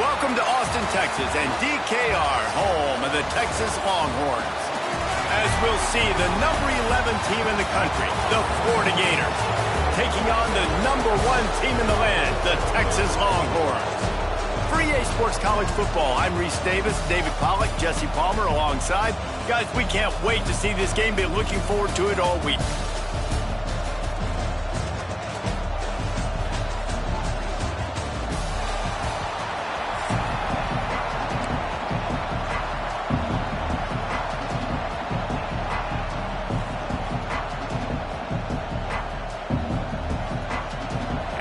Welcome to Austin, Texas, and DKR, home of the Texas Longhorns. As we'll see, the number 11 team in the country, the Florida Gators, taking on the number 1 team in the land, the Texas Longhorns. For EA Sports College Football, I'm Reese Davis, David Pollack, Jesse Palmer alongside. Guys, we can't wait to see this game. Been looking forward to it all week.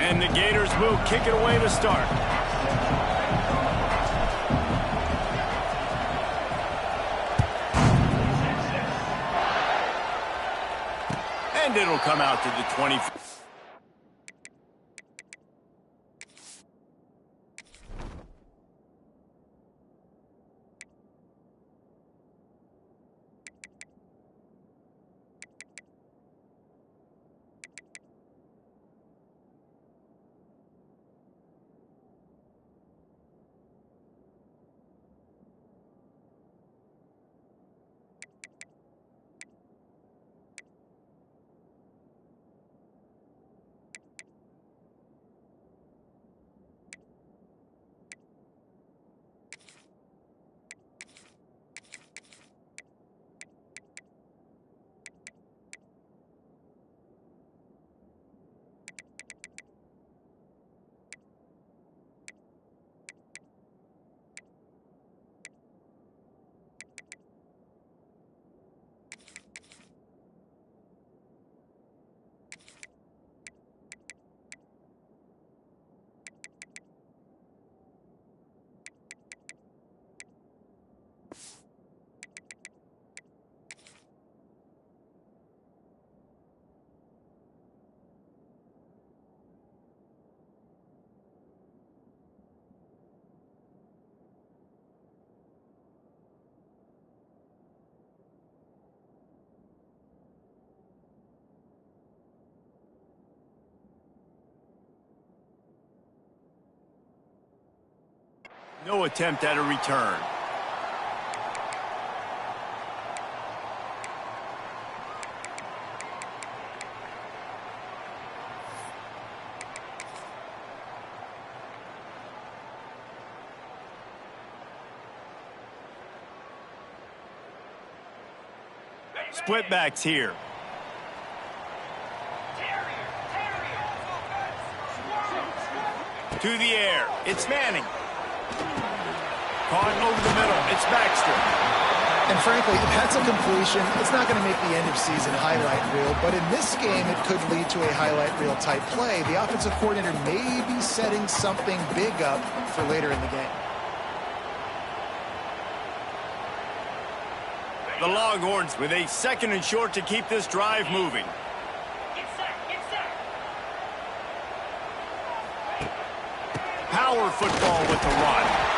And the Gators will kick it away to start. And it'll come out to the 20. No attempt at a return. Split backs here. To the air. It's Manning. Caught over the middle. It's Baxter. And frankly, if that's a completion, it's not going to make the end-of-season highlight reel. But in this game, it could lead to a highlight reel type play. The offensive coordinator may be setting something big up for later in the game. The Longhorns with a 2nd and short to keep this drive moving. Power football with the run.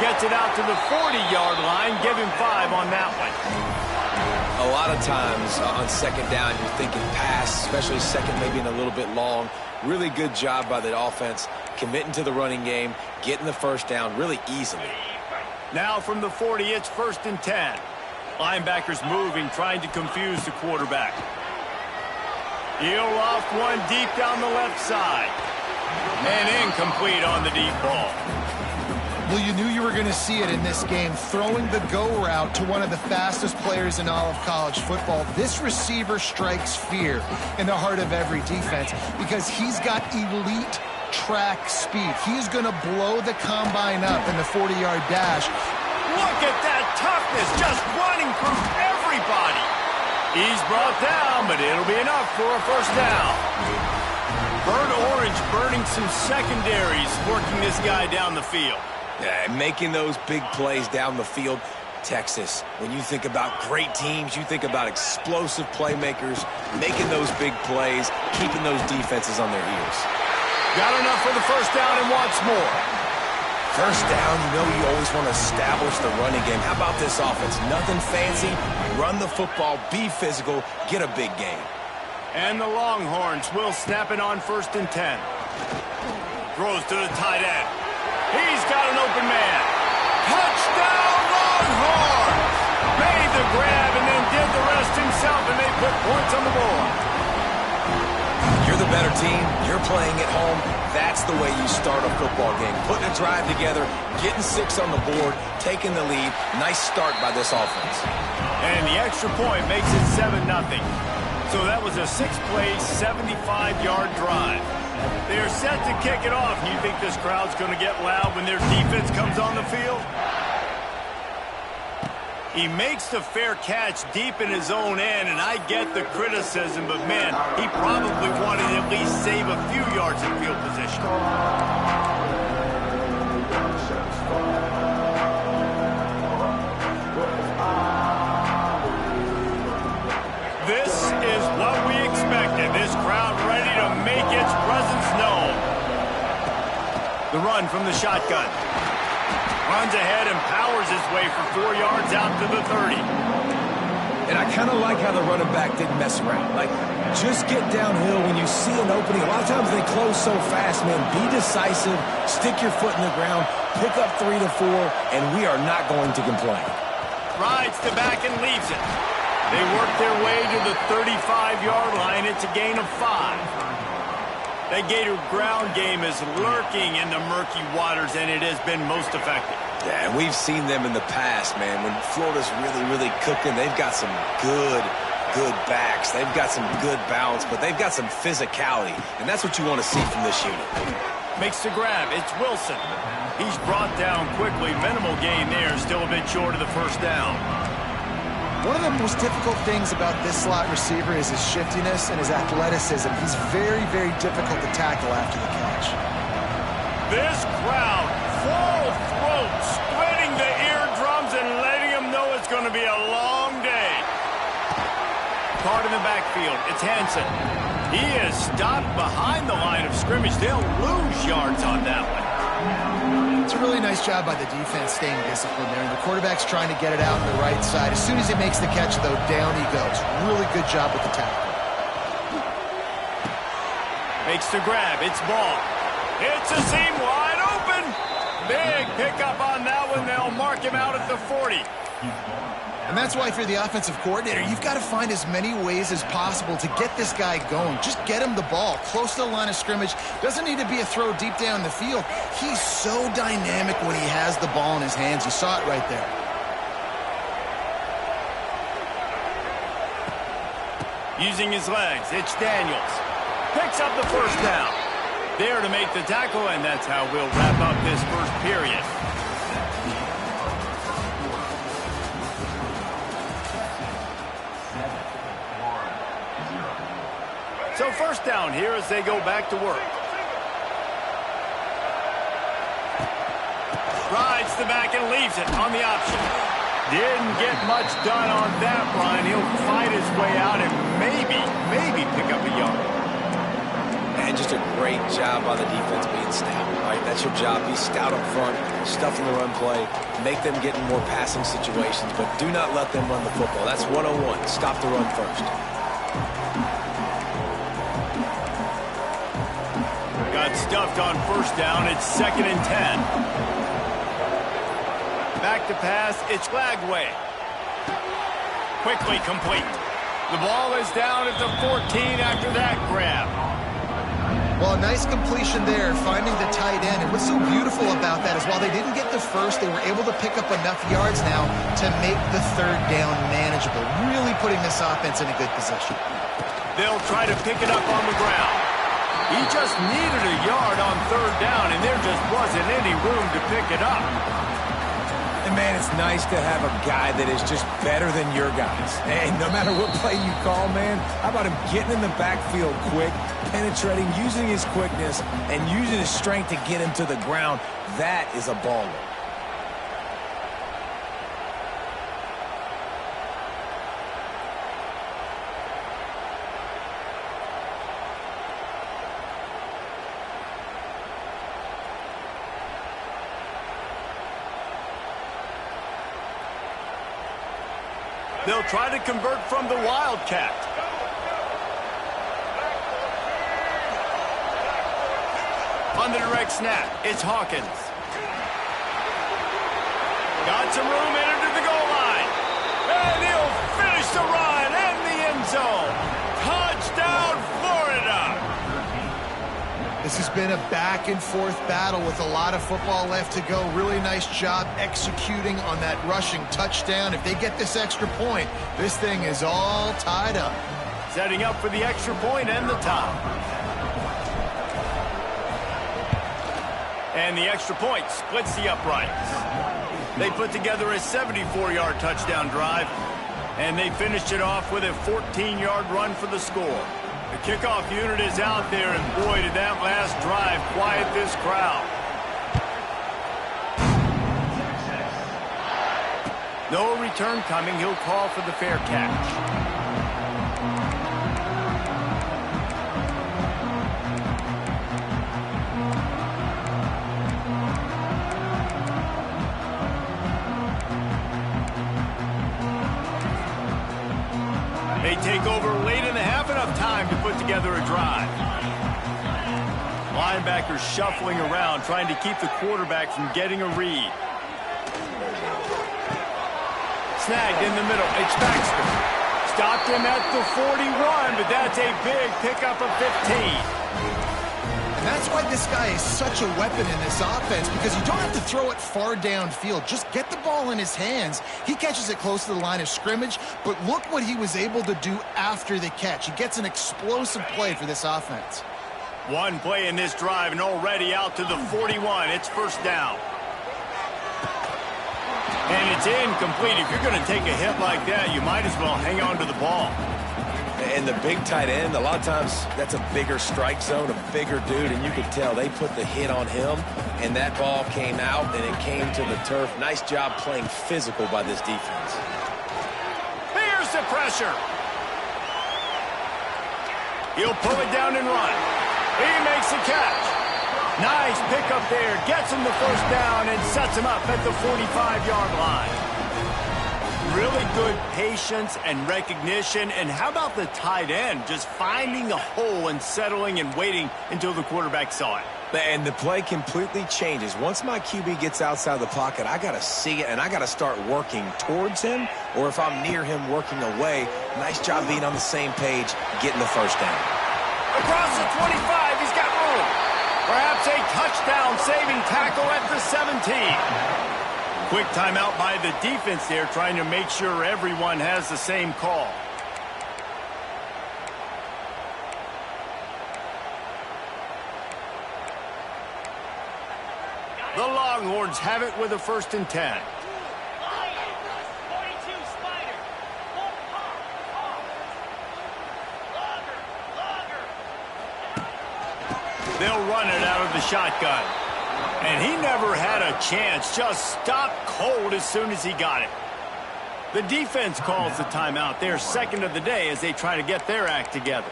Gets it out to the 40-yard line. Give him 5 on that one. A lot of times on 2nd down, you're thinking pass, especially 2nd, maybe in a little bit long. Really good job by the offense, committing to the running game, getting the 1st down really easily. Now from the 40, it's 1st and 10. Linebackers moving, trying to confuse the quarterback. He'll loft one deep down the left side. And incomplete on the deep ball. Well, you knew you were going to see it in this game, throwing the go route to one of the fastest players in all of college football. This receiver strikes fear in the heart of every defense because he's got elite track speed. He's going to blow the combine up in the 40-yard dash. Look at that toughness, just running through everybody. He's brought down, but it'll be enough for a 1st down. Burnt Orange burning some secondaries, working this guy down the field. Yeah, making those big plays down the field. Texas, when you think about great teams, you think about explosive playmakers, making those big plays, keeping those defenses on their heels. Got enough for the 1st down and wants more. 1st down, you know you always want to establish the running game. How about this offense? Nothing fancy. Run the football, be physical, get a big game. And the Longhorns will snap it on 1st and 10. Throws to the tight end. He's got an open man. Touchdown, Longhorns! Made the grab and then did the rest himself, and they put points on the board. You're the better team. You're playing at home. That's the way you start a football game. Putting a drive together, getting 6 on the board, taking the lead. Nice start by this offense. And the extra point makes it 7-0. So that was a 6-play, 75-yard drive. They're set to kick it off. You think this crowd's going to get loud when their defense comes on the field? He makes the fair catch deep in his own end, and I get the criticism, but man, he probably wanted to at least save a few yards in field position. This is what we expected. This crowd ready to make its presence known. The run from the shotgun. Runs ahead and powers his way for 4 yards out to the 30. And I kind of like how the running back didn't mess around. Like, just get downhill when you see an opening. A lot of times they close so fast, man. Be decisive, stick your foot in the ground, pick up 3 to 4, and we are not going to complain. Rides the back and leaves it. They work their way to the 35-yard line. It's a gain of 5. That Gator ground game is lurking in the murky waters, and it has been most effective. Yeah, and we've seen them in the past, man. When Florida's really cooking, they've got some good backs. They've got some good balance, but they've got some physicality, and that's what you want to see from this unit. Makes the grab. It's Wilson. He's brought down quickly. Minimal gain there. Still a bit short of the first down. One of the most difficult things about this slot receiver is his shiftiness and his athleticism. He's very difficult to tackle after the catch. This crowd, full throat, splitting the eardrums and letting them know it's going to be a long day. Caught in the backfield, it's Hansen. He is stopped behind the line of scrimmage. They'll lose yards on that one. It's a really nice job by the defense staying disciplined there. And the quarterback's trying to get it out on the right side. As soon as he makes the catch, though, down he goes. Really good job with the tackle. Makes the grab. It's Ball. It's a seam wide open. Big pickup on that one. They'll mark him out at the 40. And that's why, if you're the offensive coordinator, you've got to find as many ways as possible to get this guy going. Just get him the ball close to the line of scrimmage. Doesn't need to be a throw deep down the field. He's so dynamic when he has the ball in his hands. You saw it right there. Using his legs, it's Daniels. Picks up the first down. There to make the tackle, and that's how we'll wrap up this first period. So first down here as they go back to work. Rides the back and leaves it on the option. Didn't get much done on that run. He'll fight his way out and maybe pick up a yard. And just a great job by the defense being stout, right? That's your job. Be stout up front, stuff in the run play, make them get in more passing situations, but do not let them run the football. That's 101. Stop the run first. Got stuffed on first down. It's 2nd and 10. Back to pass. It's Lagway. Quickly complete. The ball is down at the 14 after that grab. Well, a nice completion there, finding the tight end. And what's so beautiful about that is while they didn't get the first, they were able to pick up enough yards now to make the third down manageable. Really putting this offense in a good position. They'll try to pick it up on the ground. He just needed a yard on third down, and there just wasn't any room to pick it up. And, man, it's nice to have a guy that is just better than your guys. Hey, no matter what play you call, man, how about him getting in the backfield quick, penetrating, using his quickness, and using his strength to get him to the ground? That is a baller. They'll try to convert from the Wildcat. On the direct snap, it's Hawkins. Got some room headed to the goal line. And he'll finish the run in the end zone. Touchdown, Florida. This has been a back-and-forth battle with a lot of football left to go. Really nice job executing on that rushing touchdown. If they get this extra point, this thing is all tied up. Setting up for the extra point and the tie. And the extra point splits the uprights. They put together a 74-yard touchdown drive, and they finished it off with a 14-yard run for the score. The kickoff unit is out there, and boy, did that last drive quiet this crowd. No return coming. He'll call for the fair catch. They take over late in the half, enough time to put together a drive. Linebackers shuffling around, trying to keep the quarterback from getting a read. Snagged in the middle. It's Baxter. Stopped him at the 41, but that's a big pickup of 15. And that's why this guy is such a weapon in this offense, because you don't have to throw it far downfield. Just get the ball in his hands. He catches it close to the line of scrimmage, but look what he was able to do after the catch. He gets an explosive play for this offense. One play in this drive, and already out to the 41. It's first down. And it's incomplete. If you're going to take a hit like that, you might as well hang on to the ball. And the big tight end, a lot of times that's a bigger strike zone, a bigger dude, and you could tell they put the hit on him, and that ball came out, and it came to the turf. Nice job playing physical by this defense. Here's the pressure. He'll pull it down and run. He makes the catch. Nice pickup there. Gets him the first down and sets him up at the 45-yard line. Really good patience and recognition. And how about the tight end just finding a hole and settling and waiting until the quarterback saw it? And the play completely changes. Once my QB gets outside the pocket, I got to see it, and I got to start working towards him, or if I'm near him, working away. Nice job being on the same page, getting the first down. Across the 25, he's got room. Perhaps a touchdown-saving tackle at the 17. Quick timeout by the defense there, trying to make sure everyone has the same call. The Longhorns have it with a 1st and 10. They'll run it out of the shotgun. And he never had a chance, just stopped cold as soon as he got it. The defense calls the timeout. They're second of the day as they try to get their act together.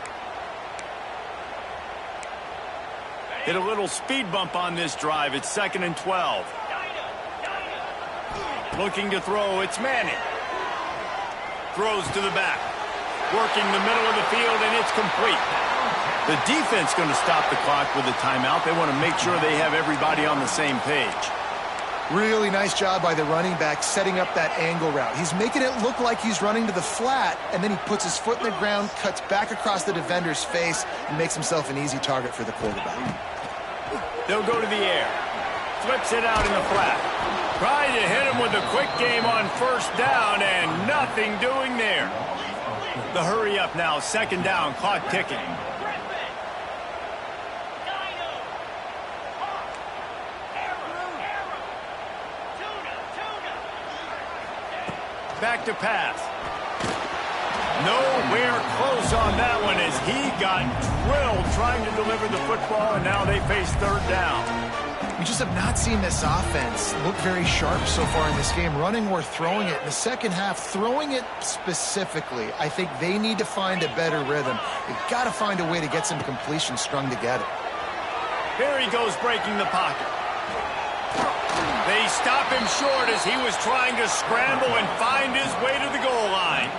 Hit a little speed bump on this drive. It's 2nd and 12. Looking to throw, it's Manning. Throws to the back. Working the middle of the field, and it's complete. The defense going to stop the clock with a timeout. They want to make sure they have everybody on the same page. Really nice job by the running back setting up that angle route. He's making it look like he's running to the flat, and then he puts his foot in the ground, cuts back across the defender's face, and makes himself an easy target for the quarterback. They'll go to the air. Flips it out in the flat. Trying to hit him with a quick game on first down, and nothing doing there. The hurry up now, 2nd down, clock ticking. Back to pass. Nowhere close on that one as he got drilled trying to deliver the football, and now they face 3rd down. We just have not seen this offense look very sharp so far in this game, running or throwing it. In the second half, throwing it specifically, I think they need to find a better rhythm. They've got to find a way to get some completion strung together. Here he goes breaking the pocket. They stop him short as he was trying to scramble and find his way to the goal line.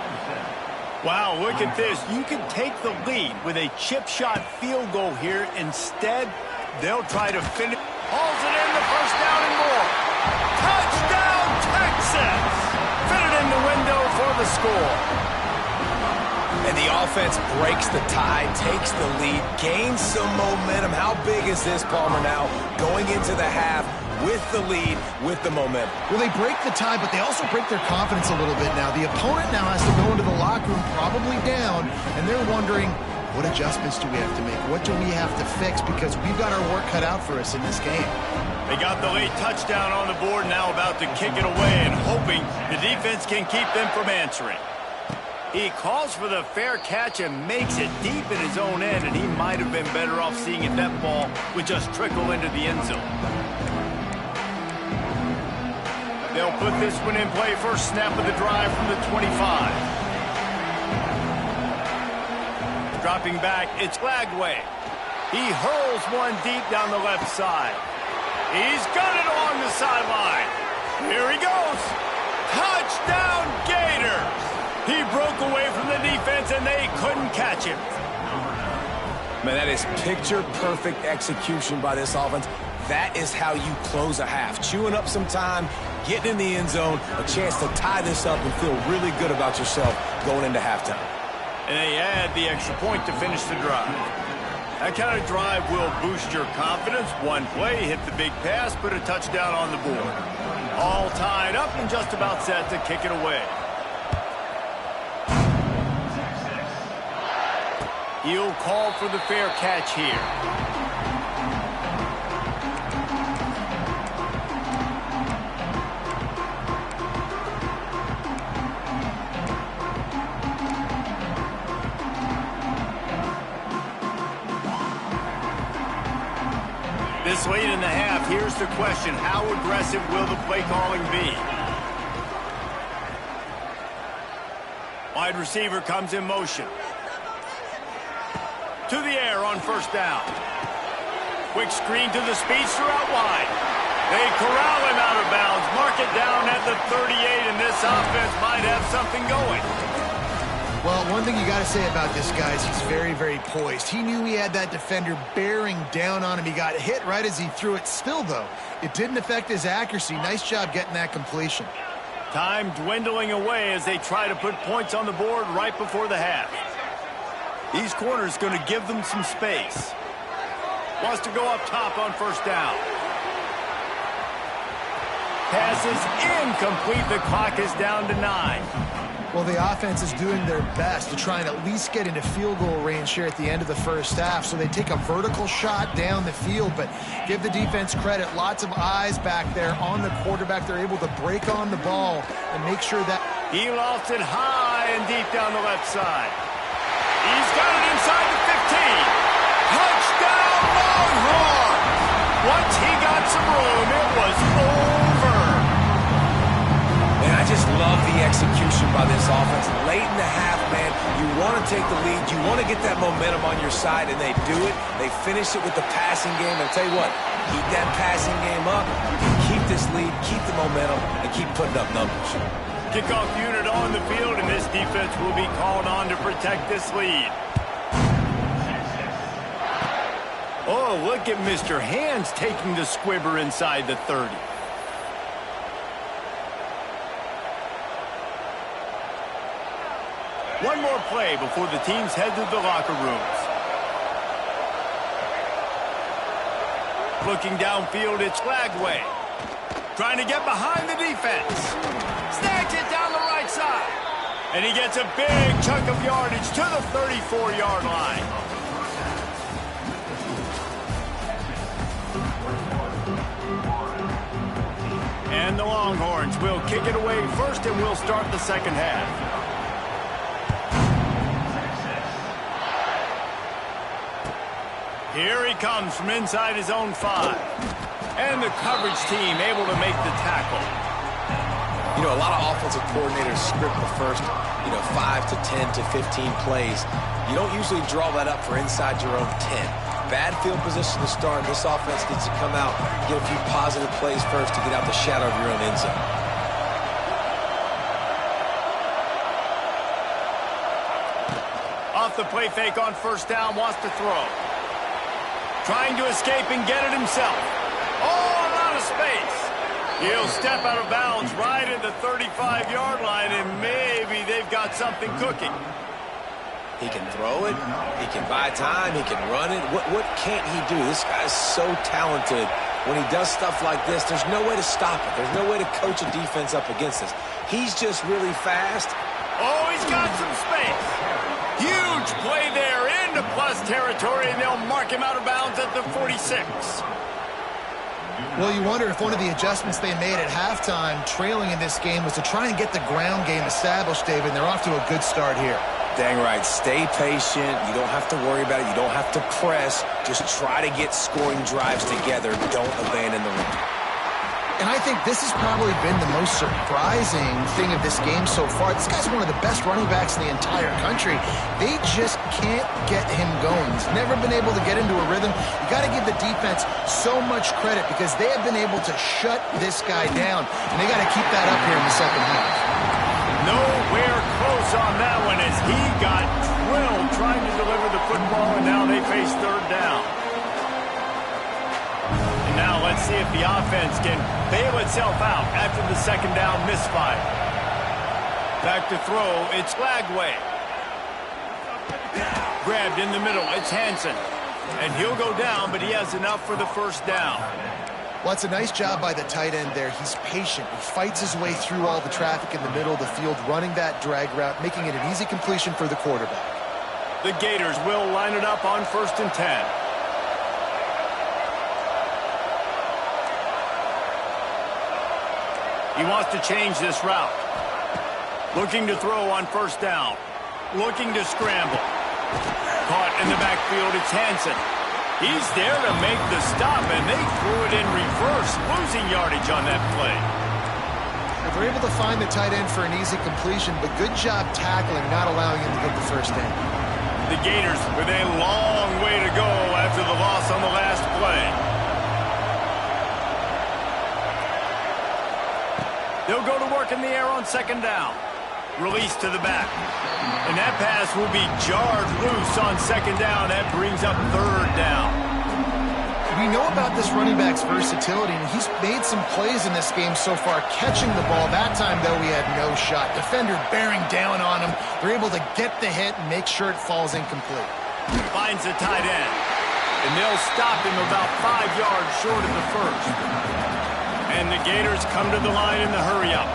Wow, look at this. You can take the lead with a chip shot field goal here. Instead, they'll try to finish. Hauls it in, the first down and more. Touchdown, Texas! score. And the offense breaks the tie, takes the lead, gains some momentum. How big is this, Palmer, now going into the half with the lead, with the momentum? Well, they break the tie, but they also break their confidence a little bit now. The opponent now has to go into the locker room probably down, and they're wondering, what adjustments do we have to make? What do we have to fix? Because we've got our work cut out for us in this game. They got the late touchdown on the board, now about to kick it away and hoping the defense can keep them from answering. He calls for the fair catch and makes it deep in his own end, and he might have been better off seeing if that ball would just trickle into the end zone. They'll put this one in play, first snap of the drive from the 25. Dropping back, it's Lagway. He hurls one deep down the left side. He's got it along the sideline. Here he goes. Touchdown, Gators! He broke away from the defense, and they couldn't catch him. Man, that is picture-perfect execution by this offense. That is how you close a half. Chewing up some time, getting in the end zone, a chance to tie this up and feel really good about yourself going into halftime. And they add the extra point to finish the drive. That kind of drive will boost your confidence. One play, hit the big pass, put a touchdown on the board. All tied up and just about set to kick it away. He'll call for the fair catch here. This late in the half, here's the question. How aggressive will the play calling be? Wide receiver comes in motion. To the air on first down. Quick screen to the speedster out wide. They corral him out of bounds. Mark it down at the 38, and this offense might have something going. Well, one thing you got to say about this guy is he's very, very poised. He knew he had that defender bearing down on him. He got hit right as he threw it. Still, though, it didn't affect his accuracy. Nice job getting that completion. Time dwindling away as they try to put points on the board right before the half. These corners going to give them some space. Wants to go up top on first down. Pass is incomplete. The clock is down to 9. Well, the offense is doing their best to try and at least get into field goal range here at the end of the first half. So they take a vertical shot down the field, but give the defense credit. Lots of eyes back there on the quarterback. They're able to break on the ball and make sure that... He lofts it high and deep down the left side. He's got it inside the 15. Touchdown, Longhorns! Once he got some room, it was over. And I just love the execution by this offense. Late in the half, man, you want to take the lead. You want to get that momentum on your side, and they do it. They finish it with the passing game. And I'll tell you what, keep that passing game up. Keep this lead, keep the momentum, and keep putting up numbers. Kickoff unit on the field, and this defense will be called on to protect this lead. Oh, look at Mr. Hands taking the squibber inside the 30. One more play before the teams head to the locker rooms. Looking downfield, it's Lagway. Trying to get behind the defense. Snags it down the right side. And he gets a big chunk of yardage to the 34-yard line. And the Longhorns will kick it away first, and we'll start the second half. Here he comes from inside his own 5. And the coverage team able to make the tackle. You know, a lot of offensive coordinators script the first, 5 to 10 to 15 plays. You don't usually draw that up for inside your own 10. Bad field position to start. This offense needs to come out, get a few positive plays first to get out the shadow of your own end zone. Off the play fake on first down, wants to throw. Trying to escape and get it himself. Oh, a lot of space. He'll step out of bounds right at the 35-yard line, and maybe they've got something cooking. He can throw it. He can buy time. He can run it. What can't he do? This guy's so talented. When he does stuff like this, there's no way to stop it. There's no way to coach a defense up against this. He's just really fast. Oh, he's got some space. Huge play there into plus territory, and they'll mark him out of bounds at the 46. Well, you wonder if one of the adjustments they made at halftime, trailing in this game, was to try and get the ground game established, David, and they're off to a good start here. Dang right. Stay patient. You don't have to worry about it. You don't have to press. Just try to get scoring drives together. Don't abandon the run. And I think this has probably been the most surprising thing of this game so far. This guy's one of the best running backs in the entire country. They just can't get him going. He's never been able to get into a rhythm. You got to give the defense so much credit because they have been able to shut this guy down, and they got to keep that up here in the second half. Nowhere close on that one as he got drilled trying to deliver the football, and now they face third down. And now let's see if the offense can bail itself out after the second down misfire. Back to throw, it's Lagway. Grabbed in the middle, it's Hansen. And he'll go down, but he has enough for the first down. Well, it's a nice job by the tight end there. He's patient. He fights his way through all the traffic in the middle of the field, running that drag route, making it an easy completion for the quarterback. The Gators will line it up on 1st and 10. He wants to change this route. Looking to throw on 1st down. Looking to scramble. Caught in the backfield, it's Hansen. He's there to make the stop, and they threw it in reverse, losing yardage on that play. They're able to find the tight end for an easy completion, but good job tackling, not allowing him to get the first down. The Gators with a long way to go after the loss on the last play. They'll go to work in the air on 2nd down. Release to the back. And that pass will be jarred loose on 2nd down. That brings up 3rd down. We know about this running back's versatility, and he's made some plays in this game so far, catching the ball. That time, though, he had no shot. Defender bearing down on him. They're able to get the hit and make sure it falls incomplete. Finds the tight end. And they'll stop him about 5 yards short of the first. And the Gators come to the line in the hurry-up.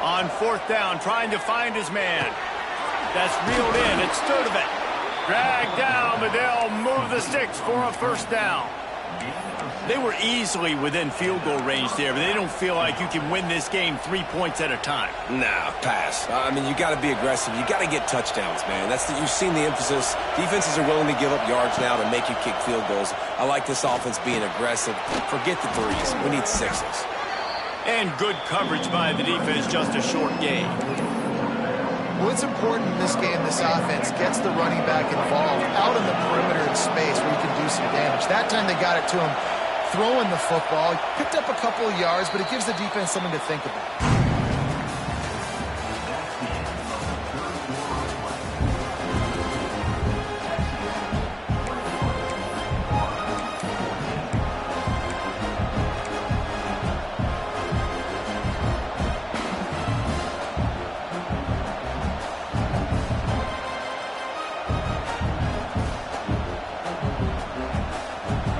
On 4th down, trying to find his man. That's reeled in. It's Sturdivant. Dragged down, but they'll move the sticks for a 1st down. They were easily within field goal range there, but they don't feel like you can win this game 3 points at a time. Nah, pass. I mean, you got to be aggressive. You got to get touchdowns, man. You've seen the emphasis. Defenses are willing to give up yards now to make you kick field goals. I like this offense being aggressive. Forget the threes. We need 6s. And good coverage by the defense, just a short gain. Well, it's important in this game this offense gets the running back involved out on the perimeter in space where he can do some damage. That time they got it to him throwing the football. He picked up a couple of yards, but it gives the defense something to think about.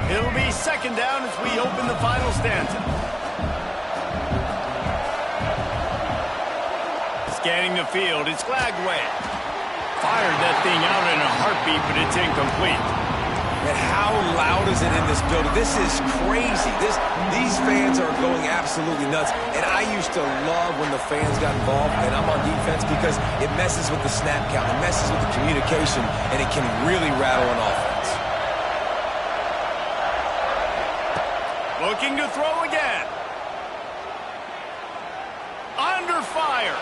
It'll be 2nd down as we open the final stanza. Scanning the field, it's Lagway. Fired that thing out in a heartbeat, but it's incomplete. And how loud is it in this building? This is crazy. These fans are going absolutely nuts. And I used to love when the fans got involved, and I'm on defense because it messes with the snap count. It messes with the communication, and it can really rattle an offense. Looking to throw again. Under fire.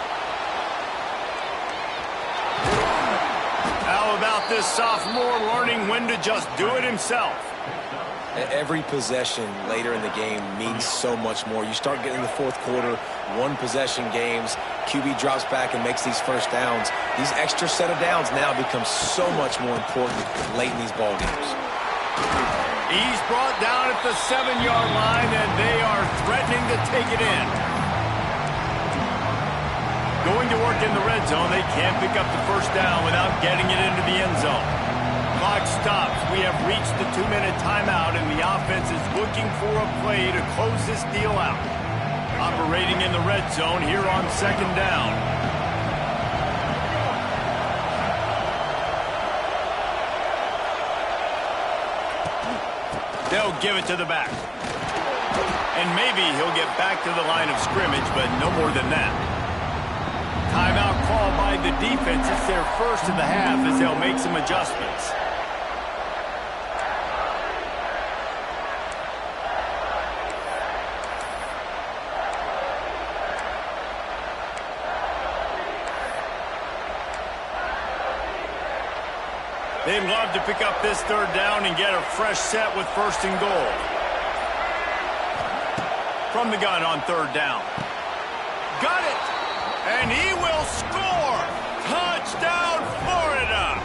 How about this sophomore learning when to just do it himself? Every possession later in the game means so much more. You start getting the fourth quarter, one-possession games, QB drops back and makes these first downs. These extra set of downs now become so much more important late in these ball games. He's brought down at the 7-yard line, and they are threatening to take it in. Going to work in the red zone, they can't pick up the first down without getting it into the end zone. Clock stops. We have reached the 2-minute timeout, and the offense is looking for a play to close this deal out. Operating in the red zone here on second down. They'll give it to the back. And maybe he'll get back to the line of scrimmage, but no more than that. Timeout called by the defense. It's their first of the half as they'll make some adjustments. They'd love to pick up this third down and get a fresh set with first and goal. From the gun on third down. Got it! And he will score! Touchdown, Florida!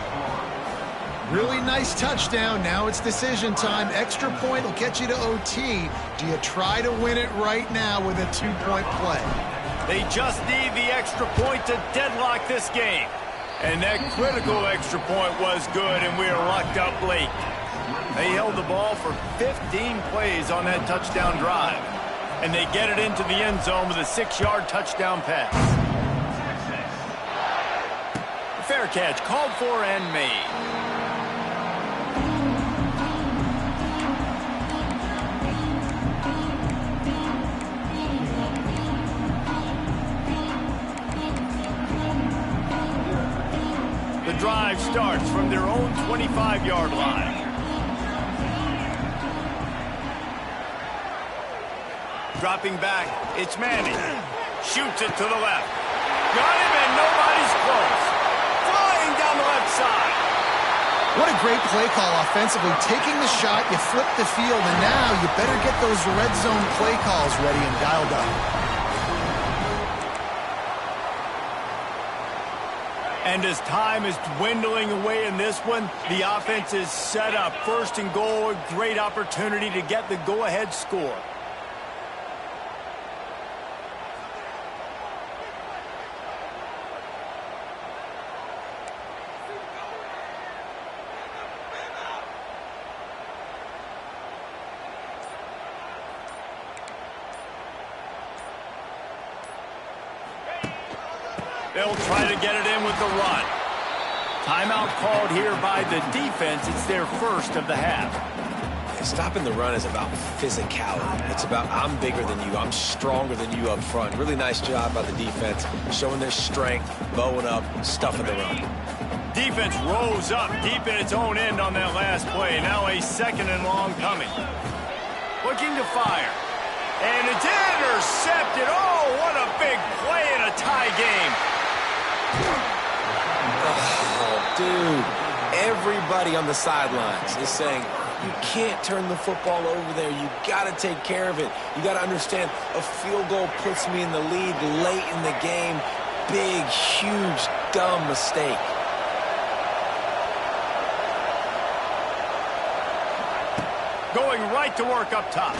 Really nice touchdown. Now it's decision time. Extra point will get you to OT. Do you try to win it right now with a 2-point play? They just need the extra point to deadlock this game. And that critical extra point was good, and we are locked up late. They held the ball for 15 plays on that touchdown drive. And they get it into the end zone with a 6-yard touchdown pass. Fair catch called for and made. The drive starts from their own 25-yard line. Dropping back, it's Manning. Shoots it to the left. Got him, and nobody's close. Flying down the left side. What a great play call offensively. Taking the shot, you flip the field, and now you better get those red zone play calls ready and dialed up. And as time is dwindling away in this one, the offense is set up. First and goal, a great opportunity to get the go-ahead score. They'll try to get it in with the run. Timeout called here by the defense. It's their first of the half. Stopping the run is about physicality. It's about I'm bigger than you. I'm stronger than you up front. Really nice job by the defense, showing their strength, bowing up, stuffing the run. Defense rose up deep in its own end on that last play. Now a second and long coming. Looking to fire. And it's intercepted. Oh, what a big play in a tie game. Oh, dude, everybody on the sidelines is saying, you can't turn the football over there. You got to take care of it. You got to understand, a field goal puts me in the lead late in the game. Big, huge, dumb mistake. Going right to work up top.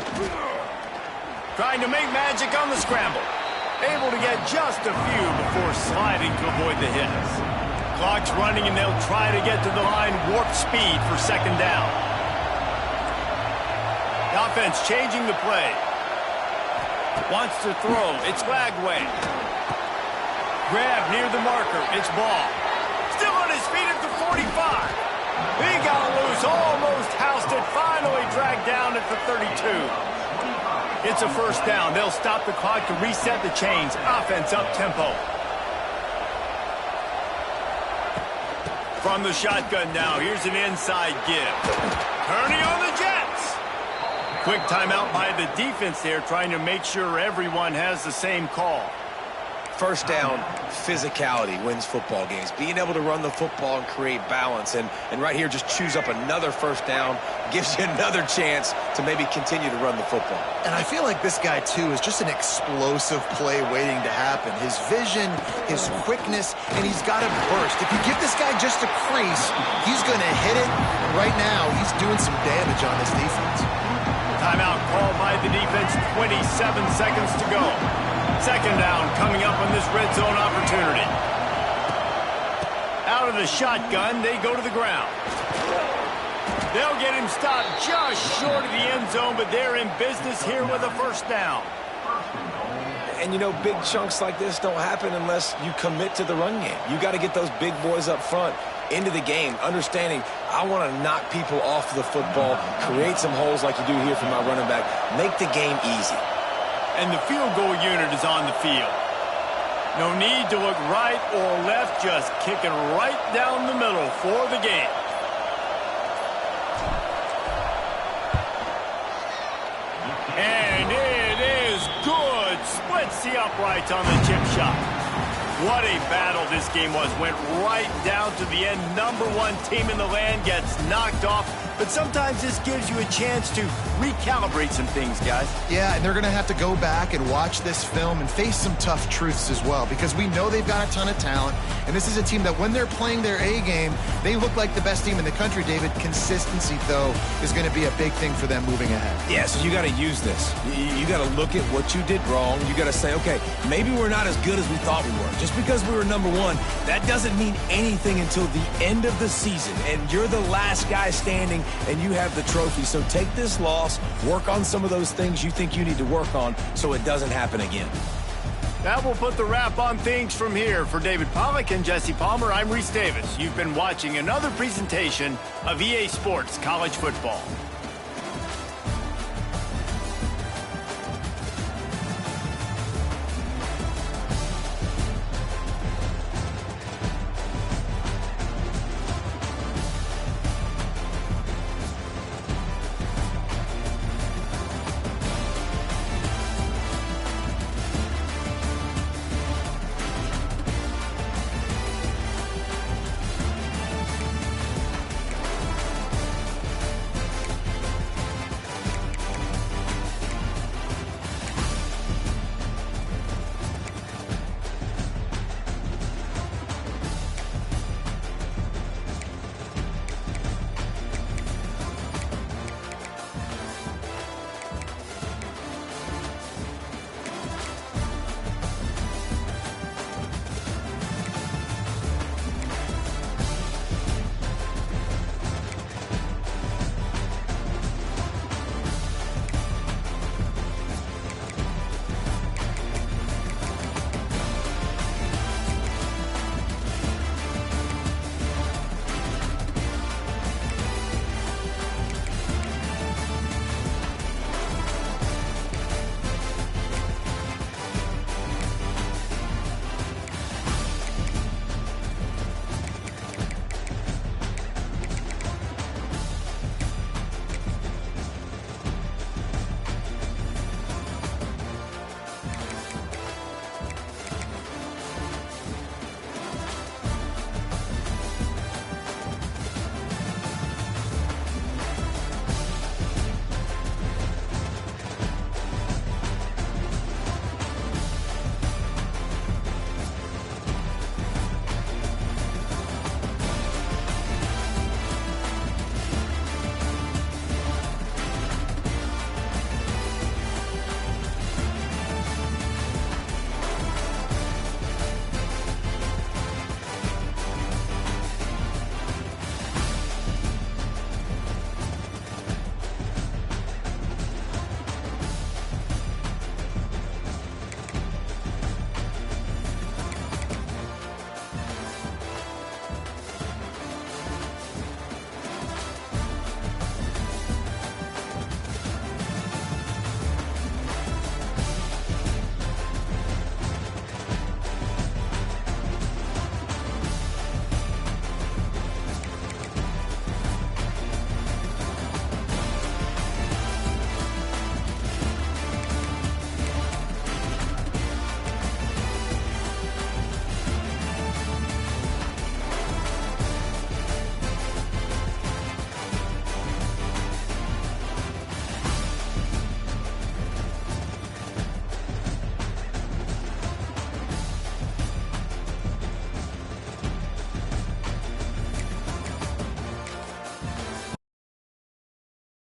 Trying to make magic on the scramble. Able to get just a few before sliding to avoid the hits. Clock's running, and they'll try to get to the line warp speed for second down. The offense changing the play. Wants to throw. It's Lagway. Grab near the marker. It's Ball. Still on his feet at the 45. He got loose. Almost housed it. Finally dragged down at the 32. It's a first down. They'll stop the clock to reset the chains. Offense up tempo. From the shotgun now, here's an inside give. Turning on the Jets. Quick timeout by the defense there, trying to make sure everyone has the same call. first down physicality wins football games. Being able to run the football and create balance. And right here, just choose up another first down, gives you another chance to maybe continue to run the football. And I feel like this guy, too, is just an explosive play waiting to happen. His vision, his quickness, and he's got a burst. If you give this guy just a crease, he's going to hit it. Right now, he's doing some damage on this defense. Timeout called by the defense, 27 seconds to go. Second down coming up on this red zone opportunity. Out of the shotgun, they go to the ground. They'll get him stopped just short of the end zone, but they're in business here with a first down. And, you know, big chunks like this don't happen unless you commit to the run game. You got to get those big boys up front into the game, understanding I want to knock people off the football, create some holes like you do here for my running back, make the game easy. And the field goal unit is on the field. No need to look right or left, just kicking right down the middle for the game. And it is good. Splits the uprights on the chip shot. What a battle this game was. Went right down to the end. Number one team in the land gets knocked off. But sometimes this gives you a chance to recalibrate some things, guys. Yeah, and they're going to have to go back and watch this film and face some tough truths as well, because we know they've got a ton of talent, and this is a team that when they're playing their A game, they look like the best team in the country, David. Consistency, though, is going to be a big thing for them moving ahead. Yeah, so you got to use this. You got to look at what you did wrong. You got to say, okay, maybe we're not as good as we thought we were. Just because we were number one, that doesn't mean anything until the end of the season, and you're the last guy standing, and you have the trophy. So take this loss, work on some of those things you think you need to work on so it doesn't happen again. That will put the wrap on things from here. For David Pollack and Jesse Palmer, I'm Reese Davis. You've been watching another presentation of EA Sports College Football.